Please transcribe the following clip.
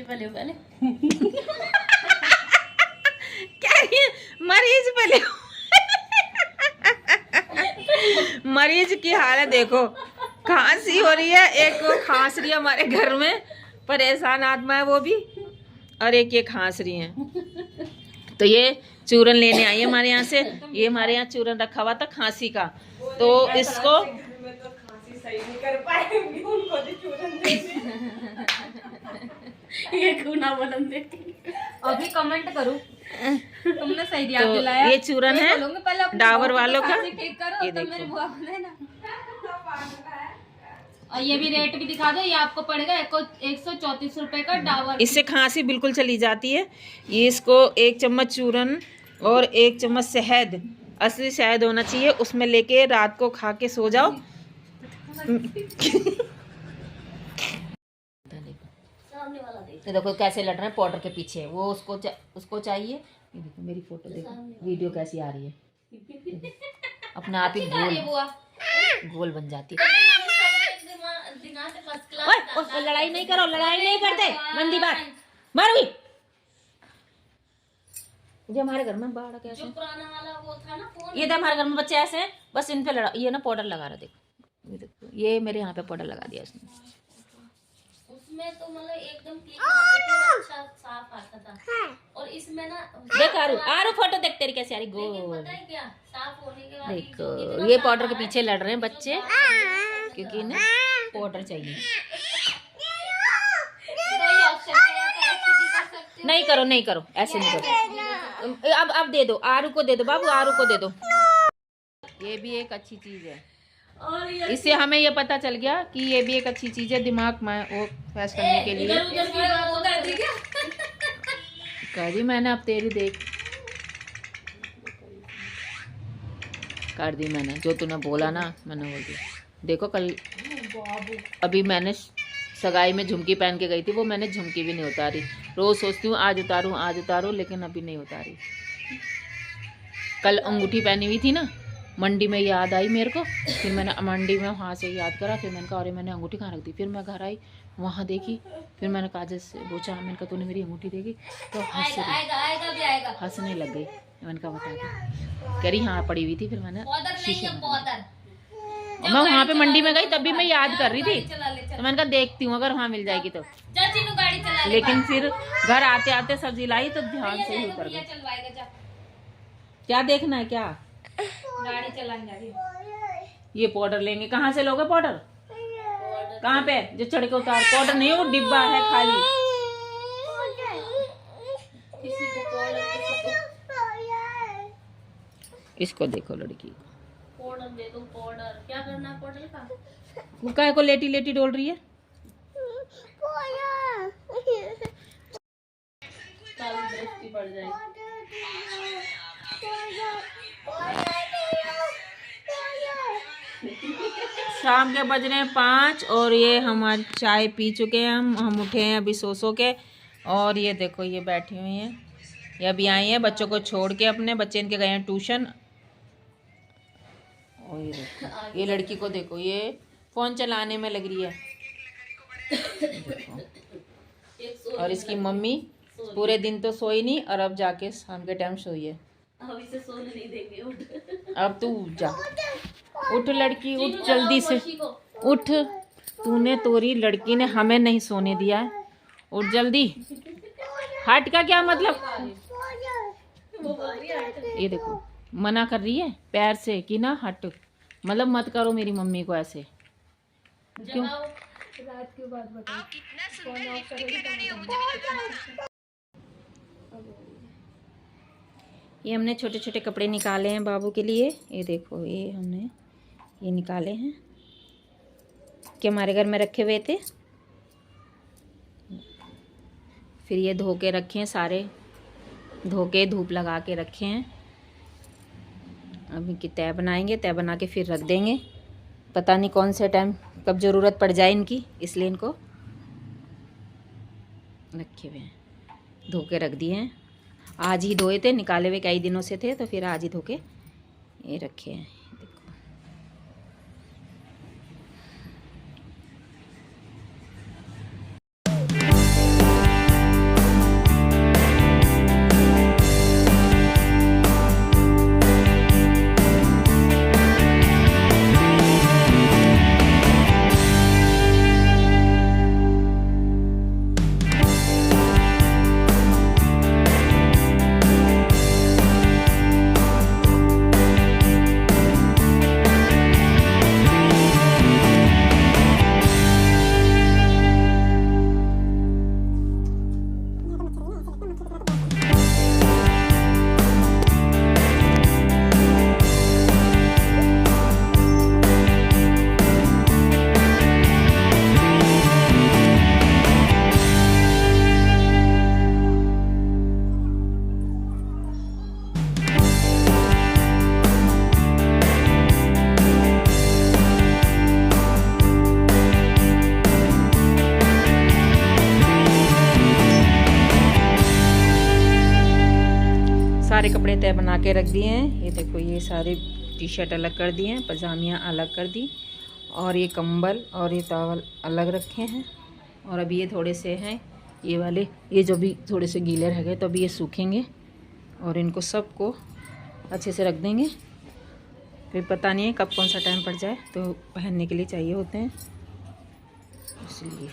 पहले पहले क्या ये मरीज पहले मरीज की हालत देखो, खांसी हो रही है, एक वो खांस रही है हमारे घर में, परेशान आत्मा है वो भी, और एक ये खांस रही है। तो ये चूरन लेने आई है हमारे यहाँ से, ये हमारे यहाँ चूरन रखा हुआ था खांसी का, तो इसको ये क्यों ना बनन दे अभी कमेंट करूं तुमने सही दिया तो दिलाया। ये चूरन है डाबर वालों का, ये तो मेरे देखो। बुआ को देना। और ये भी रेट भी दिखा दो, ये आपको पड़ेगा 134 रुपए का डाबर। इससे खांसी बिल्कुल चली जाती है। ये इसको 1 चम्मच चूरन और 1 चम्मच शहद, असली शहद होना चाहिए, उसमें लेके रात को खा के सो जाओ। ये देखो कैसे लड़ रहे हैं पाउडर के पीछे, वो उसको चाहिए। ये देखो मेरी फोटो देखो, वीडियो कैसी आ रही है, अपने आप ही गोल बन जाती है। ओए, लड़ाई नहीं करो, लड़ाई नहीं करते, मंदी बात मारोगी। ये हमारे घर में बाड़ा कैसे, जो पुराना वाला वो था ना फोन, ये तो हमारे घर में बच्चे ऐसे हैं, बस इन पे लड़ा, ये ना पाउडर लगा रहा, देखो ये देखो, ये मेरे यहाँ पे पाउडर लगा दिया इसने। उसमें तो मतलब एकदम क्लीन अच्छा साफ आता था, और इसमें ना देख आरू फोटो देख तेरी कैसी आ रही गोल। पता है क्या, साफ होने के बाद देखो ये पाउडर के पीछे लड़ रहे हैं बच्चे, क्योंकि इन्हें पाउडर चाहिए। नहीं करो नहीं करो, ऐसे नहीं करो। अब दे दो, आरू को दे दो बाबू, आरू को दे दो। ये भी एक अच्छी चीज है, इससे हमें ये पता चल गया कि ये भी एक अच्छी चीज है दिमाग में वो फ्रेश करने के लिए। कर दी मैंने, अब तेरी देख कर दी मैंने, जो तूने बोला ना मैंने बोल दिया। देखो कल अभी मैंने सगाई में झुमकी पहन के गई थी, वो मैंने झुमकी भी नहीं उतारी। रोज सोचती हूँ आज उतारूँ, लेकिन अभी नहीं उतारी। कल अंगूठी पहनी हुई थी ना, मंडी में याद आई मेरे को, फिर मैंने मंडी में वहाँ से याद करा, फिर मैंने कहा अरे मैंने अंगूठी कहाँ रख दी। फिर मैं घर आई, वहाँ देखी, फिर मैंने काजल से पूछा, मैंने कहा तूने मेरी अंगूठी देखी, तो हंसने लग गई। मैंने कहा बता दे, कह रही हाँ पड़ी हुई थी। फिर मैंने शीशे में, मैं वहाँ पे मंडी में गई तब भी मैं याद कर रही थी, तो मैंने कहा देखती हूँ अगर वहाँ मिल जाएगी तो। लेकिन फिर घर आते आते सब्जी लाई तो ध्यान से ही उतर गई। क्या देखना है, क्या गाड़ी चलाएंगे। ये पाउडर लेंगे, कहाँ से लोगे पाउडर, कहाँ पे जो चढ़ के उतार, पाउडर नहीं वो डिब्बा है खाली। इसको देखो लड़की, पाउडर दे दो, पाउडर क्या करना है पाउडर का, वो काय को लेटी लेटी डोल रही है। पड़ जाएगी। शाम के बज रहे हैं 5 और ये हमारी चाय पी चुके हैं, हम उठे हैं अभी सो के। और ये देखो ये बैठी हुई हैं, ये अभी आई हैं बच्चों को छोड़ के, अपने बच्चे इनके गए हैं ट्यूशन। और ये देखो ये लड़की को देखो, ये फ़ोन चलाने में लग रही है देखो। और इसकी मम्मी पूरे दिन तो सोई नहीं, और अब जाके शाम के टाइम सोई है। अब इसे सोने नहीं देंगे, उठ। अब तू जा, उठ लड़की, उठ जल्दी से उठ, तूने तोरी लड़की ने हमें नहीं सोने दिया है, उठ जल्दी। हट का क्या मतलब, ये देखो मना कर रही है पैर से कि ना हट, मतलब मत करो मेरी मम्मी को ऐसे। क्यों रात की बात बताओ, ये हमने छोटे छोटे कपड़े निकाले हैं बाबू के लिए। ये देखो ये हमने ये निकाले हैं कि हमारे घर में रखे हुए थे, फिर ये धो के रखे हैं, सारे धो के धूप लगा के रखे हैं। अभी की तय बनाएंगे, तय बना के फिर रख देंगे, पता नहीं कौन से टाइम कब ज़रूरत पड़ जाए इनकी, इसलिए इनको रखे हुए हैं, धो के रख दिए हैं। आज ही धोए थे, निकाले हुए कई दिनों से थे, तो फिर आज ही धो के ये रखे हैं। देखो सारे कपड़े तय बना के रख दिए हैं। ये देखो, ये सारे टी शर्ट अलग कर दिए हैं, पजामियाँ अलग कर दी, और ये कंबल और ये टॉवल अलग रखे हैं। और अभी ये थोड़े से हैं ये वाले, ये जो भी थोड़े से गीले रह गए, तो अभी ये सूखेंगे और इनको सबको अच्छे से रख देंगे। फिर पता नहीं है कब कौन सा टाइम पड़ जाए, तो पहनने के लिए चाहिए होते हैं, इसलिए।